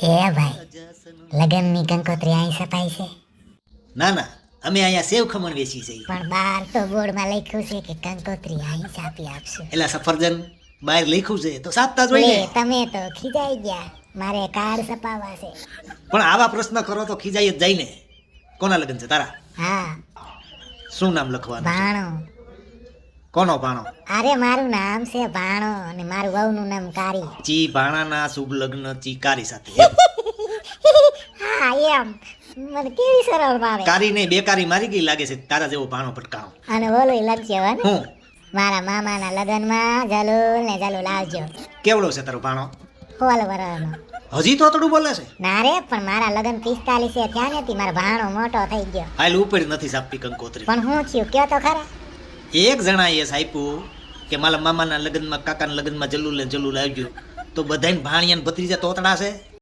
એ ભાઈ, લગનની કંકોત્રી અહીં સપાઈ છે, ના ના, અમે અહીંયા સેવ ખમણ વેચી છે. પણ બહાર તો બોર્ડમાં લખ્યું છે કે કંકોત્રી અહીં છાપી આપશું. એલા સફરજન બહાર લખ્યું છે તો સાપતા જ હોય લે, ને. તમે તો ખીજાઈ ગયા, મારે કાર્ડ છપાવવા છે. પણ આવા પ્રશ્ન કરો તો ખીજાઈ જ જાય ને. કોના લગ્ન છે તારા? હા, શું નામ લખવાનું છે? ભાણો. કોનો ભાણો? અરે મારું નામ છે ભાણો અને મારું વહુનું નામ કારી. ચી ભાણાના શુભ લગ્ન ચીકારી સાથે. હા એમ, મને કેવી સરળ ભાવે. કારી ને બેકારી મારી ગઈ લાગે છે તારા જેવો ભાણો પટકાણો. અને બોલો લખજો હે ને, હું મારા મામાના લગનમાં જલુલ ને જલુલ આવજો. કેવડો છે તારો ભાણો? હોલ વરનો. હજી તો થોડું બોલે છે. ના રે, પણ મારા લગન 45 થયા નથી, મારો ભાણો મોટો થઈ ગયો. હાલ ઉપર નથી સાપતી કંકોત્રી. પણ હું થયું કયો તો ખરા. એક જણાએ સાપ્યું કે મારા મામાના લગ્નમાં કાકાના લગ્નમાં જલ્લુલ ને જલ્લુલ આવજો, તો બધાને ભાણિયા ને ભત્રીજા તોતડા છે.